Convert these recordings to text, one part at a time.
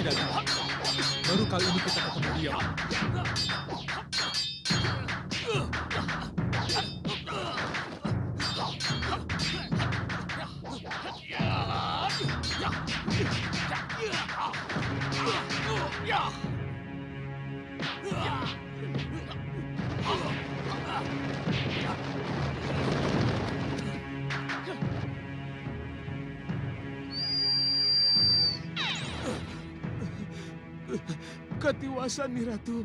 Tidak, baru kali ini kita ketemu dia. Ketiwasan, Nih Ratu.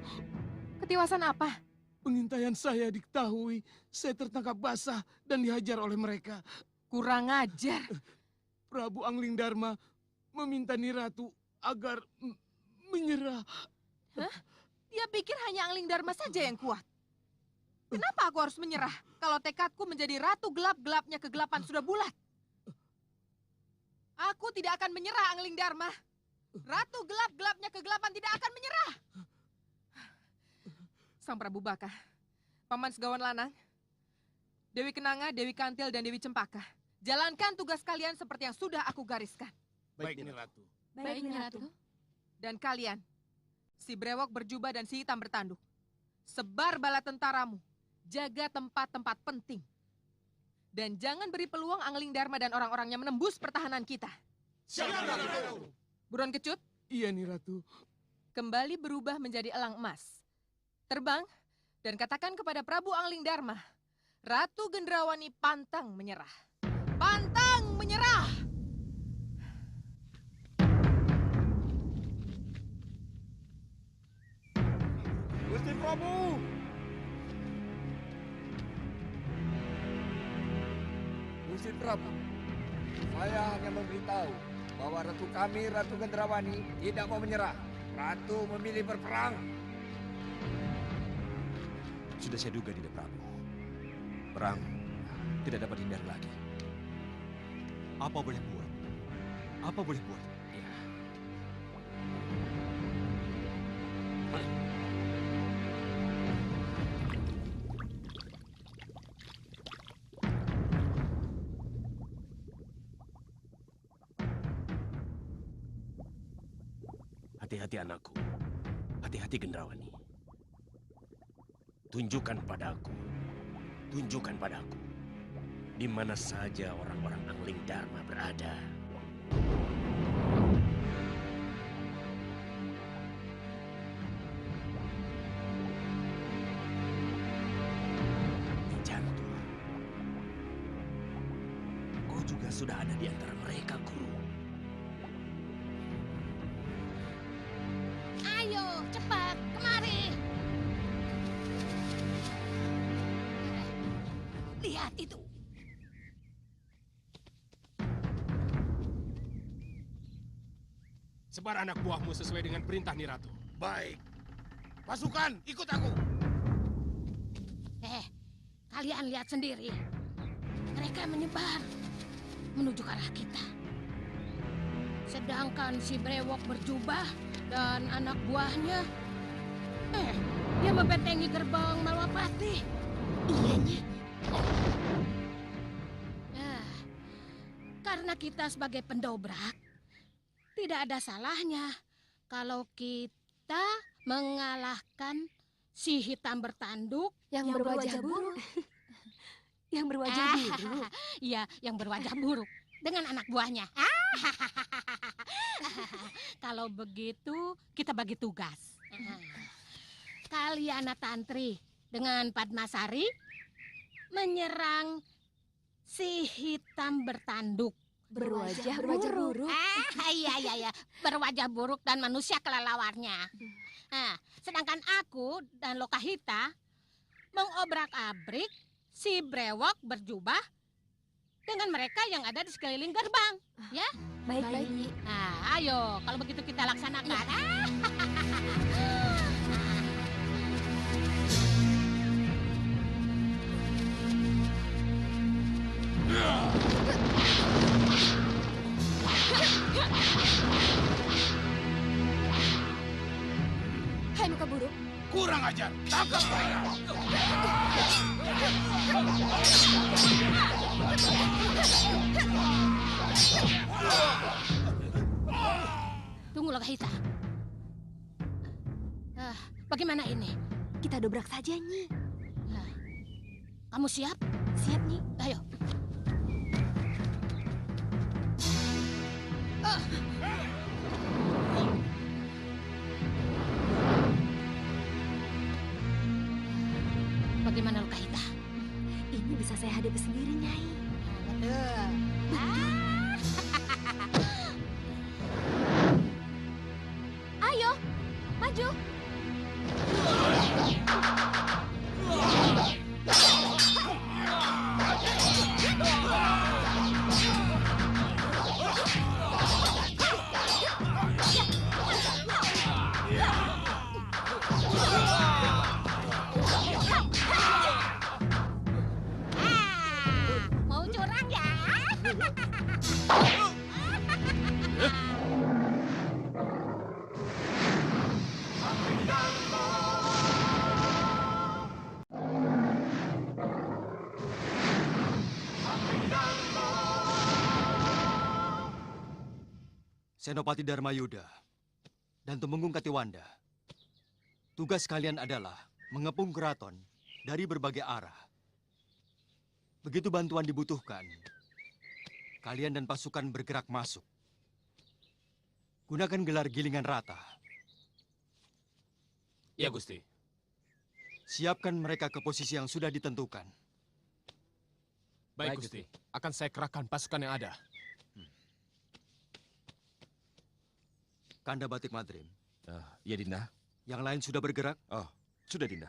Ketiwasan apa? Pengintaian saya diketahui. Saya tertangkap basah dan dihajar oleh mereka. Kurang ajar. Prabu Angling Dharma meminta Nih Ratu agar menyerah. Hah? Dia pikir hanya Angling Dharma saja yang kuat. Kenapa aku harus menyerah kalau tekadku menjadi ratu gelap-gelapnya kegelapan sudah bulat? Aku tidak akan menyerah, Angling Dharma. Ratu gelap-gelapnya kegelapan tidak akan menyerah. Sang Prabu Baka, Paman Segawan Lanang, Dewi Kenanga, Dewi Kantil, dan Dewi Cempaka. Jalankan tugas kalian seperti yang sudah aku gariskan. Baik, Nih Ratu. Baik, Nih Ratu. Dan kalian, si Brewok berjubah dan si Hitam bertanduk. Sebar bala tentaramu, jaga tempat-tempat penting. Dan jangan beri peluang Angling Dharma dan orang-orangnya menembus pertahanan kita. Siap, Ratu. Buruan Kecut, Iya, Nih Ratu. kembali berubah menjadi elang emas. Terbang dan katakan kepada Prabu Angling Dharma, Ratu Gendrawani pantang menyerah. Pantang menyerah! Gusti Prabu! Gusti Prabu, saya hanya memberitahu bahwa ratu kami, Ratu Gendrawani, tidak mau menyerah. Ratu memilih berperang. Sudah saya duga, Dinda Prabu. Perang tidak dapat hindar lagi. Apa boleh buat? Apa boleh buat? Ya. Hati-hati anakku, hati-hati Gendrawani. Tunjukkan padaku, di mana saja orang-orang Angling Dharma berada. Jantung, kau juga sudah ada di antara mereka, Guru. Ayo, cepat, kemari. Lihat itu. Sebar anak buahmu sesuai dengan perintah Nih Ratu. Baik, pasukan ikut aku. Kalian lihat sendiri. Mereka menyebar menuju ke arah kita. Sedangkan si Brewok berjubah dan anak buahnya, dia membentengi gerbang Malwapati. Iya. Karena kita sebagai pendobrak, tidak ada salahnya kalau kita mengalahkan si Hitam bertanduk yang berwajah buruk. Yang berwajah buruk. Iya, yang berwajah buruk dengan anak buahnya. Kalau begitu, kita bagi tugas. Kaliana Tantri dengan Padmasari menyerang si Hitam bertanduk. Berwajah buruk. Iya. Berwajah buruk dan manusia kelelawarnya. Nah, sedangkan aku dan Lokahita mengobrak-abrik si brewok berjubah dengan mereka yang ada di sekeliling gerbang. Ya? Baik. Nah, ayo, kalau begitu kita laksanakan. Hai muka buruk. Kurang ajar. Tangkap saya. Tunggu Lokahita. Bagaimana ini? Kita dobrak saja, Nyi. Kamu siap? Siap, Nyi. Ayo. Bagaimana Lokahita? Ini bisa saya hadapi sendiri, Nyai. Betul. Ayo, maju. Mau curang ya? Senopati Dharmayuda dan Tumenggung Katiwanda. Tugas kalian adalah mengepung keraton dari berbagai arah. Begitu bantuan dibutuhkan, kalian dan pasukan bergerak masuk. Gunakan gelar gilingan rata. Ya, Gusti. Siapkan mereka ke posisi yang sudah ditentukan. Baik, Gusti. Akan saya kerahkan pasukan yang ada. Kanda Batik Madrim, Ya, Dinda. yang lain sudah bergerak? Oh, sudah, Dinda.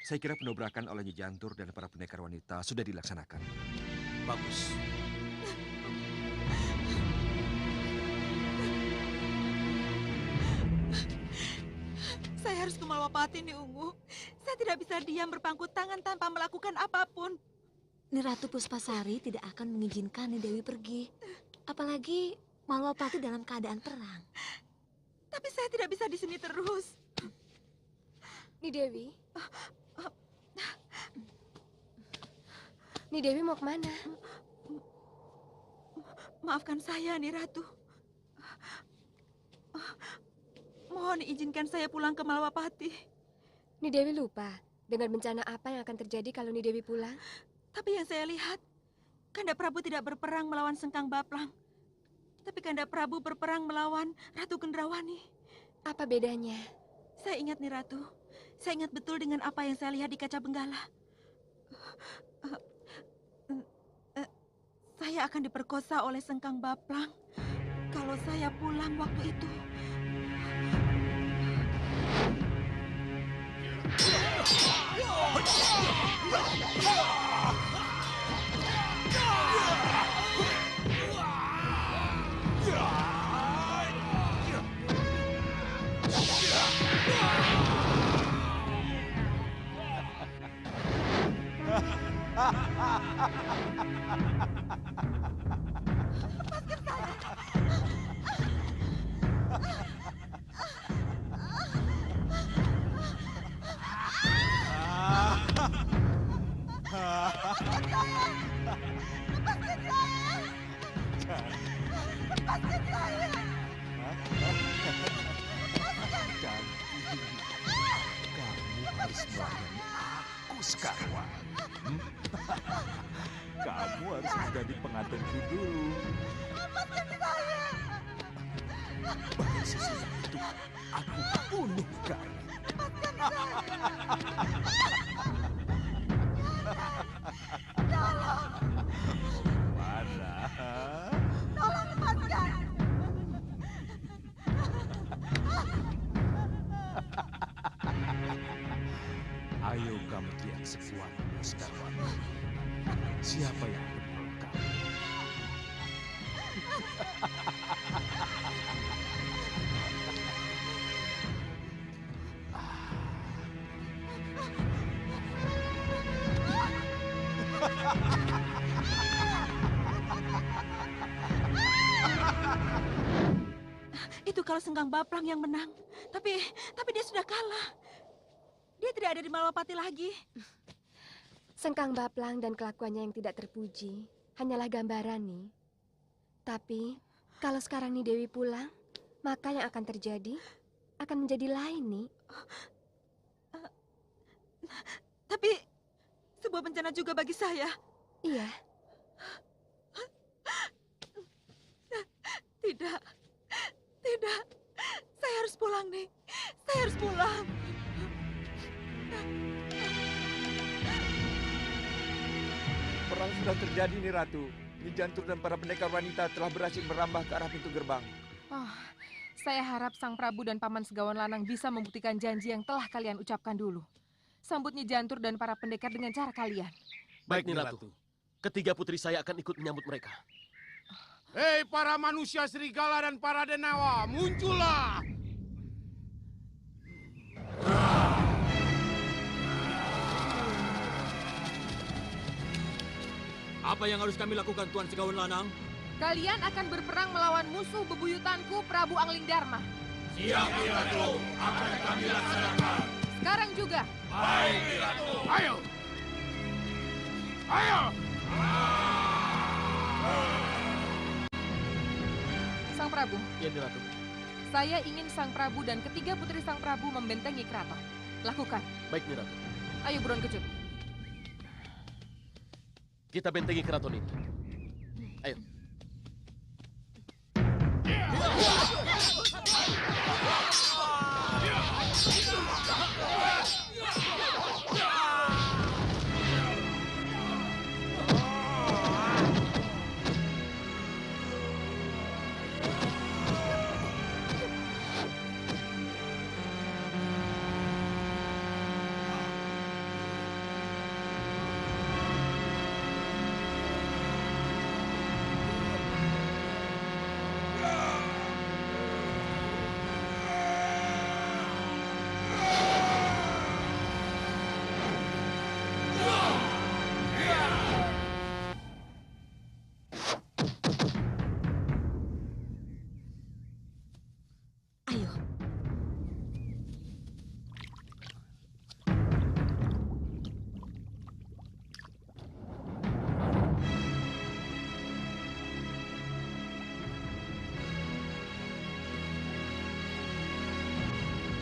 Saya kira pendobrakan oleh Nyi Jantur dan para pendekar wanita sudah dilaksanakan. Bagus. Saya harus ke Malwapati nih, Ungu. Saya tidak bisa diam berpangku tangan tanpa melakukan apapun. Ni Ratu Puspasari tidak akan mengizinkan Ni Dewi pergi. Apalagi Malwapati dalam keadaan perang. Tapi saya tidak bisa di sini terus. Ni Dewi? Ni Dewi mau kemana? Maafkan saya, Ni Ratu. Mohon izinkan saya pulang ke Malwapati. Ni Dewi lupa dengan bencana apa yang akan terjadi kalau Ni Dewi pulang? Tapi yang saya lihat, Kanda Prabu tidak berperang melawan Sengkang Baplang. Tapi Kanda Prabu berperang melawan Ratu Gendrawani. Apa bedanya? Saya ingat, Ni Ratu. Saya ingat betul dengan apa yang saya lihat di kaca benggala. Saya akan diperkosa oleh Sengkang Baplang kalau saya pulang waktu itu. Sekarwan. Kamu harus menjadi pengantinku dulu. Bagai sesudah itu, aku bunuh kamu. Mana? sekuatmu, Sekarwani. Siapa yang akan menolong kamu? Itu kalau Senggang Baplang yang menang. Tapi dia sudah kalah. Dia tidak ada di Malwapati lagi. Sengkang Baplang dan kelakuannya yang tidak terpuji hanyalah gambaran nih. Tapi kalau sekarang nih Dewi pulang, maka yang akan terjadi akan menjadi lain nih. Tapi sebuah bencana juga bagi saya. Iya. Tidak. Tidak. Saya harus pulang nih. Saya harus pulang. Perang sudah terjadi nih Ratu. Nyi Jantur dan para pendekar wanita telah berhasil merambah ke arah pintu gerbang. Oh, saya harap Sang Prabu dan Paman Segawan Lanang bisa membuktikan janji yang telah kalian ucapkan dulu. Sambut Nyi Jantur dan para pendekar dengan cara kalian. Baik, Nyi Ratu. Ketiga putri saya akan ikut menyambut mereka. Hei para manusia serigala dan para denawa, muncullah! Apa yang harus kami lakukan, Tuan Segawan Lanang? Kalian akan berperang melawan musuh bebuyutanku, Prabu Angling Darma. Siap, Nyi Ratu. Akan kami laksanakan. Sekarang juga. Baik, Nyi Ratu. Ayo! Ayo! Sang Prabu, Ya, Nyi Ratu. saya ingin Sang Prabu dan ketiga putri Sang Prabu membentengi keraton. Lakukan. Baik, Nyi Ratu. Ayo buruan kecut. Kita bentengi keraton ini. Ayo. Ayo.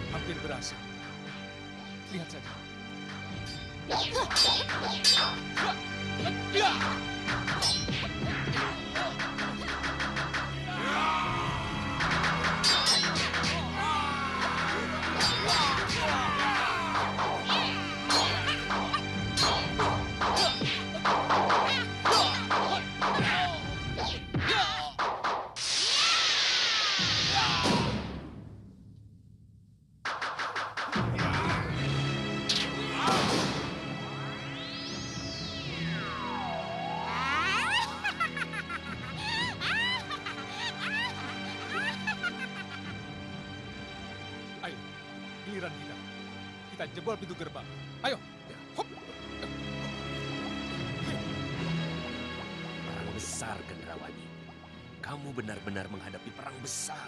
Hampir berhasil. Lihat saja. Ayo, giliran kita. Kita jebol pintu gerbang. Ayo. Hop. Perang besar, Gendrawani. Kamu benar-benar menghadapi perang besar.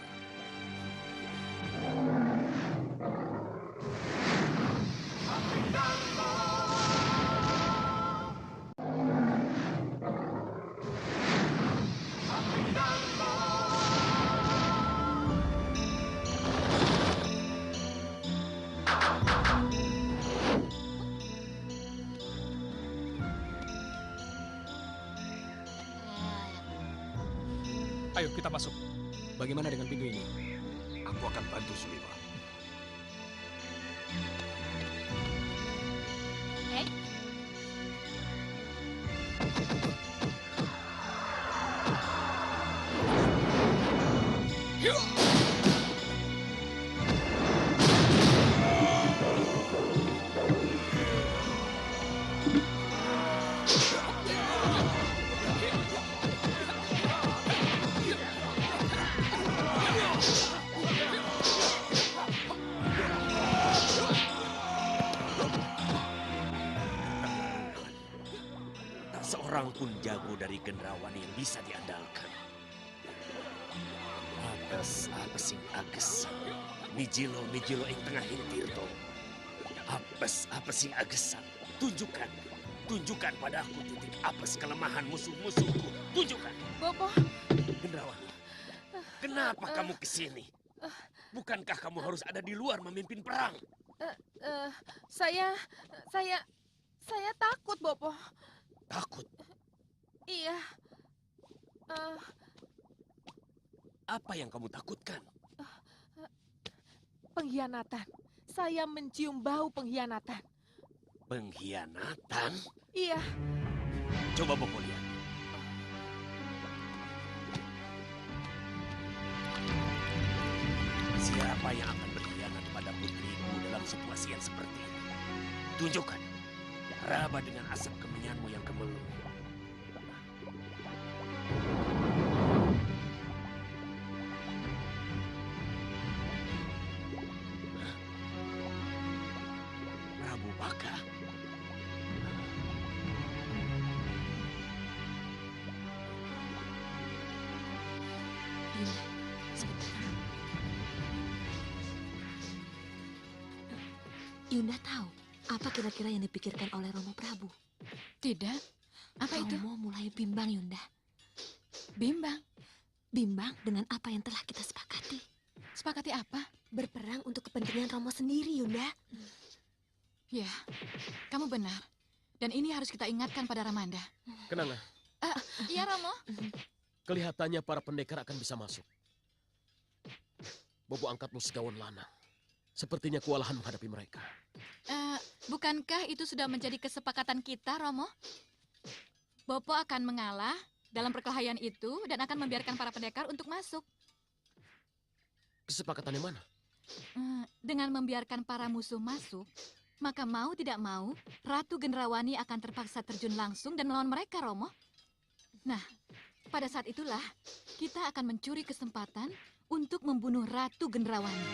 Ayo kita masuk. Bagaimana dengan pintu ini? Aku akan bantu Suliwa. pun jago dari Gendrawani yang bisa diandalkan. Apes sing agesan. Mijilo yang tengah hintir to. Apes sing agesan. Tunjukkan padaku titik apes kelemahan musuh-musuhku. Tunjukkan. Bopo. Gendrawani, kenapa kamu kesini? Bukankah kamu harus ada di luar memimpin perang? Saya takut, Bopo. Takut? Iya. Apa yang kamu takutkan? Pengkhianatan. Saya mencium bau pengkhianatan. Pengkhianatan? Iya. Coba Bopo lihat. Siapa yang akan berkhianat pada putriku dalam situasi yang seperti ini? Tunjukkan. Raba dengan asap kemenyanmu yang kemeluh. Prabu Baka. Yunda, sebentar. Yunda tahu apa kira-kira yang dipikirkan oleh Romo Prabu? Tidak. Apa itu? Romo mulai bimbang, Yunda. Bimbang? Bimbang dengan apa yang telah kita sepakati. Sepakati apa? Berperang untuk kepentingan Romo sendiri, Yunda. Ya, kamu benar. Dan ini harus kita ingatkan pada Ramanda. Kenanga, Iya, Romo. kelihatannya para pendekar akan bisa masuk. Bobo angkatmu segawan lanang. Sepertinya kewalahan menghadapi mereka. Bukankah itu sudah menjadi kesepakatan kita, Romo? Bopo akan mengalah dalam perkelahian itu dan akan membiarkan para pendekar untuk masuk. Kesepakatannya mana? Dengan membiarkan para musuh masuk, maka mau tidak mau, Ratu Gendrawani akan terpaksa terjun langsung dan melawan mereka, Romo. Nah, pada saat itulah kita akan mencuri kesempatan untuk membunuh Ratu Gendrawani.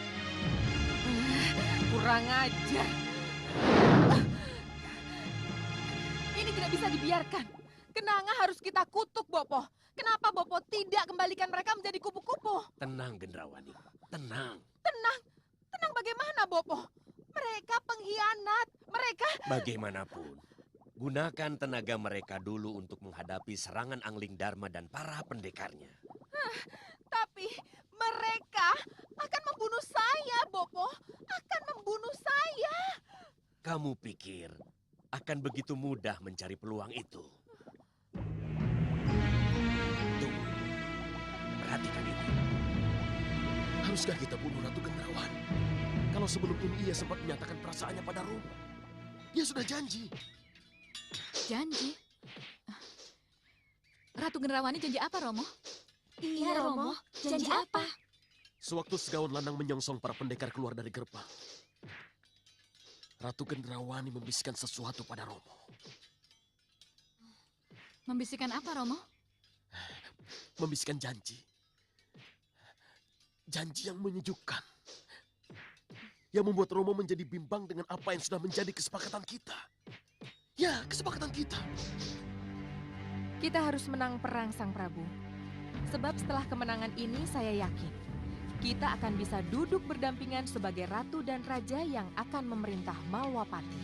Kurang ajar. Ini tidak bisa dibiarkan. Kenanga harus kita kutuk, Bopo. Kenapa Bopo tidak kembalikan mereka menjadi kupu-kupu? Tenang, Gendrawani. Tenang. Tenang bagaimana, Bopo? Mereka pengkhianat. Mereka... Bagaimanapun, gunakan tenaga mereka dulu untuk menghadapi serangan Angling Dharma dan para pendekarnya. Tapi mereka akan membunuh saya, Bopo. Akan membunuh saya. Kamu pikir akan begitu mudah mencari peluang itu? Tunggu. Perhatikan ini. Haruskah kita bunuh Ratu Gendrawani? Kalau sebelum ini ia sempat menyatakan perasaannya pada Romo. Dia sudah janji. Janji? Ratu Gendrawani janji apa, Romo? Iya, Romo. Janji apa? Sewaktu segawan lanang menyongsong para pendekar keluar dari gerbang, Ratu Gendrawani membisikkan sesuatu pada Romo. Membisikkan apa, Romo? Membisikkan janji. Janji yang menyejukkan. Yang membuat Romo menjadi bimbang dengan apa yang sudah menjadi kesepakatan kita. Ya, kesepakatan kita. Kita harus menang perang, Sang Prabu. Sebab setelah kemenangan ini saya yakin kita akan bisa duduk berdampingan sebagai ratu dan raja yang akan memerintah Malwapati.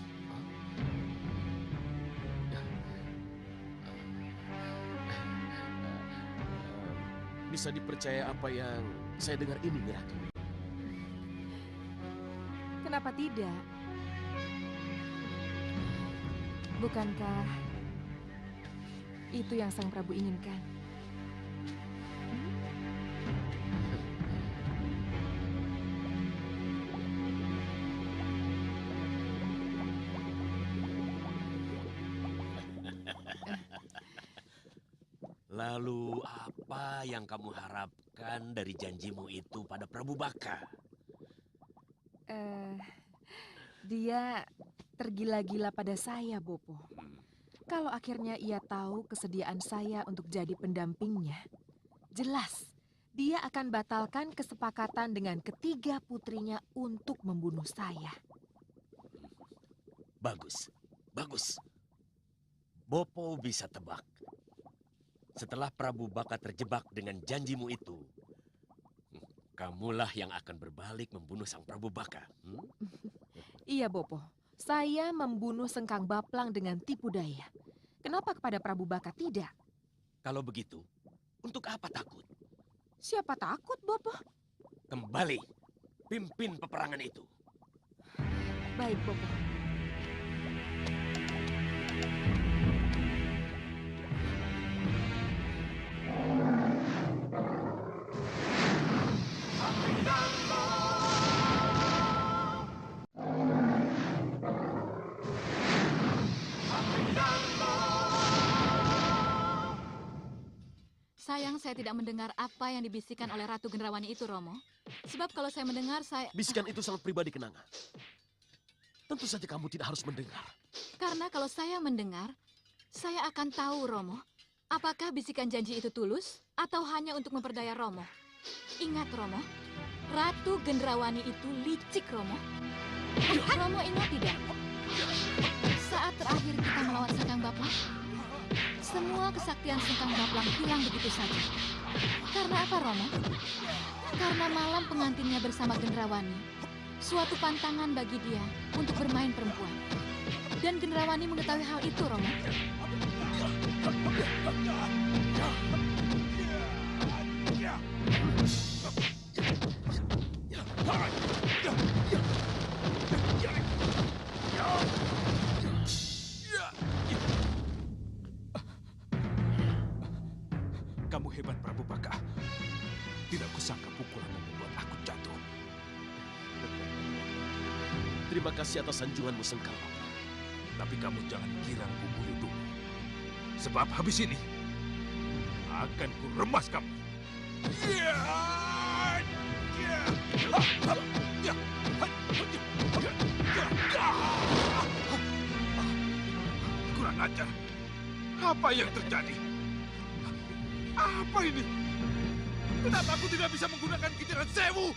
Bisa dipercaya apa yang saya dengar ini, Nyi Ratu? Kenapa tidak? Bukankah itu yang Sang Prabu inginkan? Lalu apa yang kamu harapkan dari janjimu itu pada Prabu Baka? Dia tergila-gila pada saya, Bopo. Kalau akhirnya ia tahu kesediaan saya untuk jadi pendampingnya, jelas dia akan batalkan kesepakatan dengan ketiga putrinya untuk membunuh saya. Bagus, bagus. Bopo bisa tebak setelah Prabu Baka terjebak dengan janjimu itu, kamulah yang akan berbalik membunuh sang Prabu Baka. Iya, Bopo. Saya membunuh Sengkang Baplang dengan tipu daya. Kenapa kepada Prabu Baka tidak? Kalau begitu, untuk apa takut? Siapa takut, Bopo? Kembali, pimpin peperangan itu. Baik, Bopo. Sayang saya tidak mendengar apa yang dibisikkan oleh Ratu Gendrawani itu, Romo. Sebab kalau saya mendengar, saya... Bisikan itu sangat pribadi, Kenanga. Tentu saja kamu tidak harus mendengar. Karena kalau saya mendengar, saya akan tahu, Romo. Apakah bisikan janji itu tulus atau hanya untuk memperdaya Romo? Ingat, Romo. Ratu Gendrawani itu licik, Romo. Romo ingat tidak? Saat terakhir kita melawan Sengkang Baplang, semua kesaktian Sengkang Baplang hilang begitu saja. Karena apa, Romo? Karena malam pengantinnya bersama Gendrawani, suatu pantangan bagi dia untuk bermain perempuan. Dan Gendrawani mengetahui hal itu, Romo. Kamu hebat, Prabu Baka. Tidak kusangka pukulanmu membuat aku jatuh. Terima kasih atas sanjunganmu, Sengkang. Tapi kamu jangan kira ku bunuh dulu. Sebab habis ini akan ku remas kamu. Kurang ajar. Apa yang terjadi? Apa ini? Kenapa aku tidak bisa menggunakan kitiran sewu?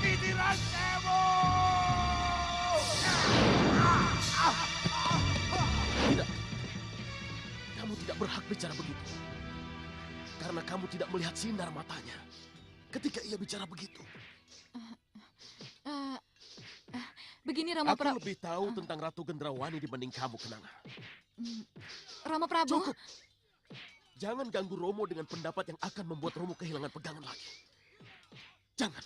Kitiran sewu! Tidak. Kamu tidak berhak bicara begitu. Karena kamu tidak melihat sinar matanya ketika ia bicara begitu. Begini, Romo Prabu. Aku lebih tahu tentang Ratu Gendrawani dibanding kamu, Kenanga. Romo Prabu. Cukup. Jangan ganggu Romo dengan pendapat yang akan membuat Romo kehilangan pegangan lagi. Jangan.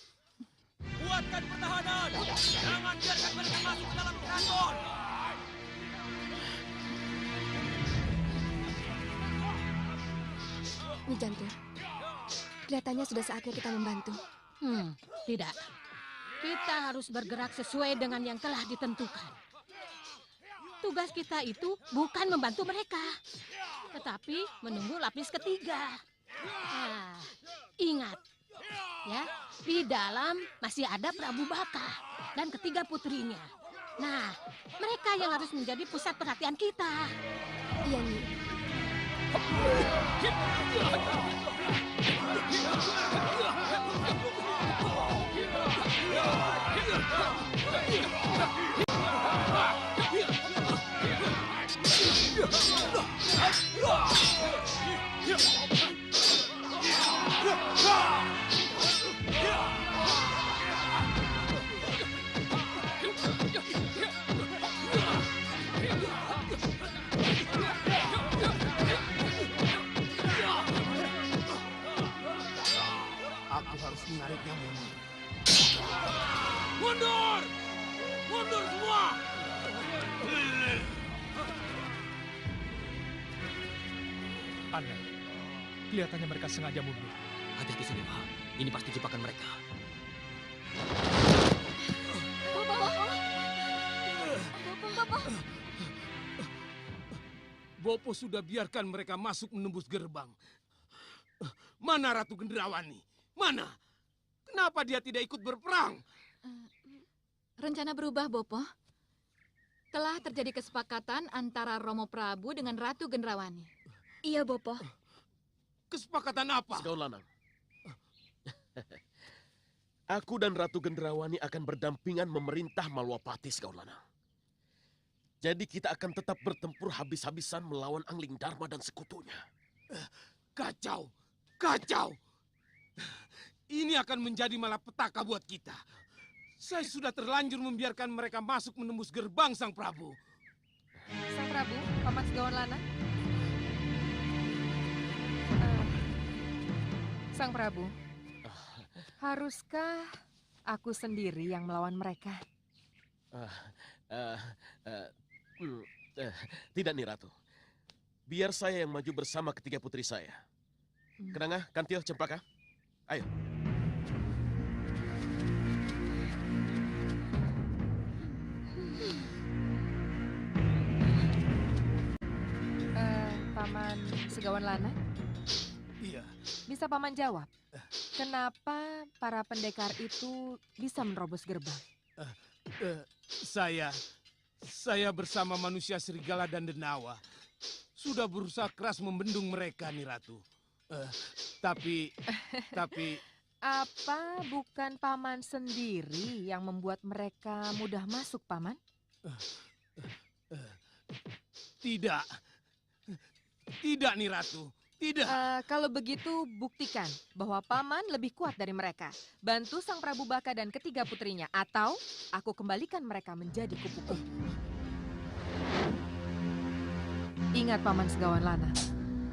Buatkan pertahanan. Jangan biarkan mereka masuk ke dalam keraton. Nyi Jantur, kelihatannya sudah saatnya kita membantu. Tidak. Kita harus bergerak sesuai dengan yang telah ditentukan. Tugas kita itu bukan membantu mereka, tetapi menunggu lapis ketiga. Nah, ingat, ya, di dalam masih ada Prabu Baka dan ketiga putrinya. Nah, mereka yang harus menjadi pusat perhatian kita. Iya, Nyi. Aku harus menariknya mundur. Mundur! Mundur semua! Aneh. Kelihatannya mereka sengaja mundur. Hati-hati Sudewa. Ini pasti jebakan mereka. Bopo sudah biarkan mereka masuk menembus gerbang. Mana Ratu Gendrawani? Mana? Kenapa dia tidak ikut berperang? Rencana berubah, Bopo. Telah terjadi kesepakatan antara Romo Prabu dengan Ratu Gendrawani. Iya, Bopo. Kesepakatan apa? Segaul Lanang. Aku dan Ratu Gendrawani akan berdampingan memerintah Malwapati, Segaul Lanang. Jadi kita akan tetap bertempur habis-habisan melawan Angling Dharma dan sekutunya. Kacau, kacau. Ini akan menjadi malapetaka buat kita. Saya sudah terlanjur membiarkan mereka masuk menembus gerbang Sang Prabu. Sang Prabu, Paman Segawan Lana. Sang Prabu, haruskah aku sendiri yang melawan mereka? Tidak nih Ratu. Biar saya yang maju bersama ketiga putri saya. Kenanga, Kantio, Cempaka. Ayo. Paman Segawan Lana? Iya. Bisa Paman jawab, kenapa para pendekar itu bisa menerobos gerbang? Saya bersama manusia serigala dan denawa sudah berusaha keras membendung mereka, nih Ratu. Tapi... Apa bukan Paman sendiri yang membuat mereka mudah masuk, Paman? Tidak. Tidak, nih Ratu. Tidak. Kalau begitu, buktikan bahwa Paman lebih kuat dari mereka. Bantu Sang Prabu Baka dan ketiga putrinya. Atau aku kembalikan mereka menjadi kupu-kupu. Ingat Paman Segawan Lana,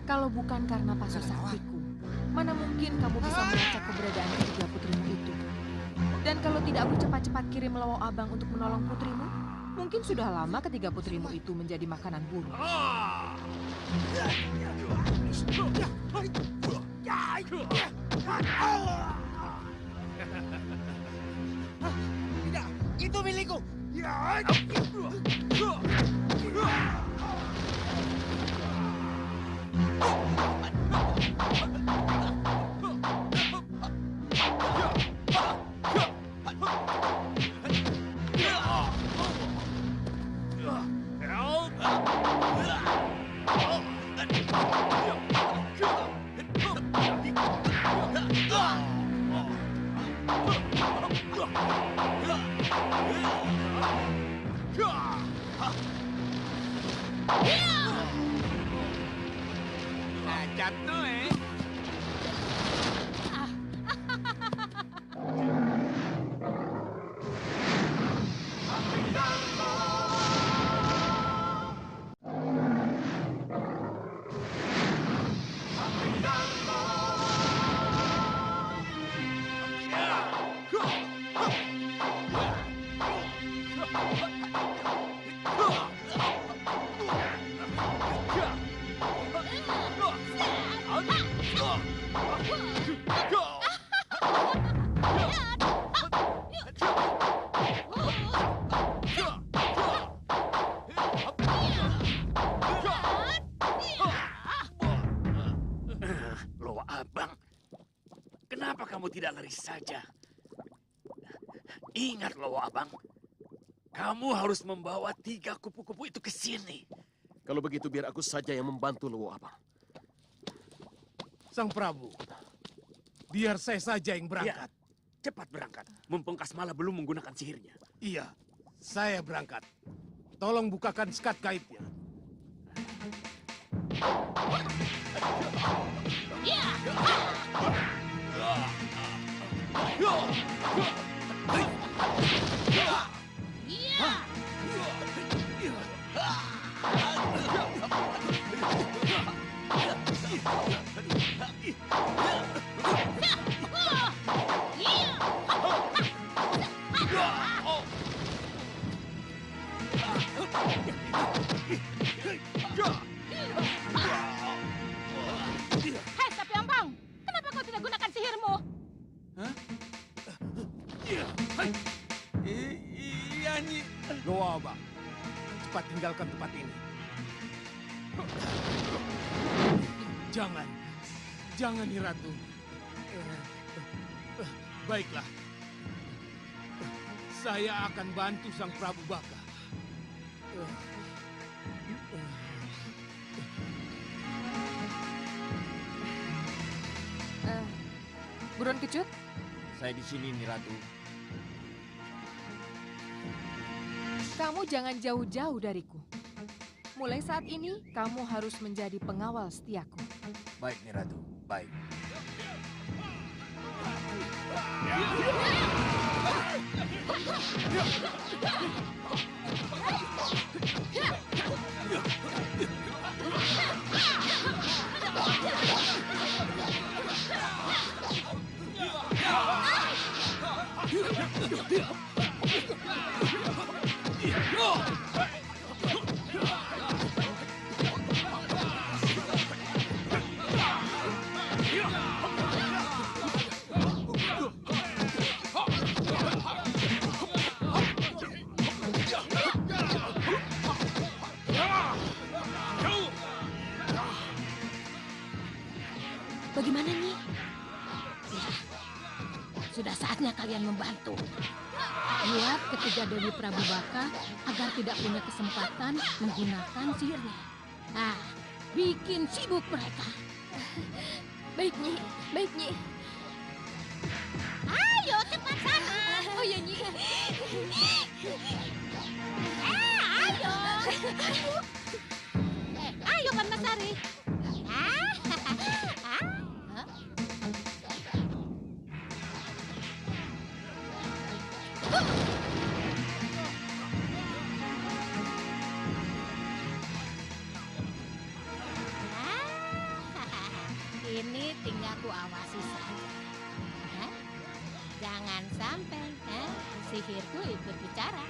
kalau bukan karena pasu saktiku, mana mungkin kamu bisa melacak keberadaan ketiga putrimu itu. Dan kalau tidak aku cepat-cepat kirim Lawo Abang untuk menolong putrimu, mungkin sudah lama ketiga putrimu itu menjadi makanan burung. Tidak, itu milikku. Jatuh, Lawo Abang, kenapa kamu tidak lari saja? Ingat Lawo Abang, kamu harus membawa 3 kupu-kupu itu ke sini. Kalau begitu biar aku saja yang membantu Lawo Abang. Sang Prabu, biar saya saja yang berangkat. Ya, cepat berangkat. Mumpung Kasmala belum menggunakan sihirnya. Iya, saya berangkat. Tolong bukakan sekat kaitnya. Hei, Sapi Ambang, kenapa kau tidak gunakan sihirmu? Iya, Nyi. Lawo Abang, cepat tinggalkan tempat ini. Jangan, Nyi Ratu. Baiklah. Saya akan bantu Sang Prabu Baka. Buruan Kecut? Saya di sini, Nyi Ratu. Kamu jangan jauh-jauh dariku. Mulai saat ini, kamu harus menjadi pengawal setiaku. Baik, Nyi Ratu. Baik. Bagaimana, Nyi? Ya, sudah saatnya kalian membantu. Buat ketiga Dewi Prabu Baka agar tidak punya kesempatan menggunakan sihirnya. Nah, bikin sibuk mereka. Baik, Nyi. Baik, Nyi. Ayo, cepat sana. Oh ya, Nyi. Ayo. Ayo, Parmasari. Ini tinggal ku awasi saja. Jangan sampai sihirku ikut bicara.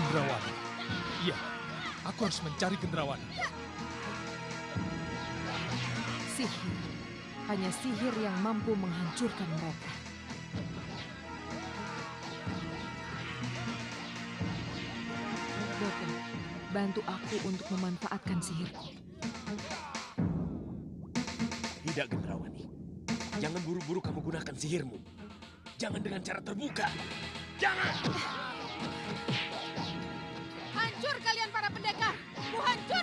Gendrawani. Iya, aku harus mencari Gendrawani. Sihir. Hanya sihir yang mampu menghancurkan mereka. Bopo, bantu aku untuk memanfaatkan sihirku. Tidak, Gendrawani. Jangan buru-buru kamu gunakan sihirmu. Jangan dengan cara terbuka. Jangan! Hancur kalian para pendekar! Ku hancur!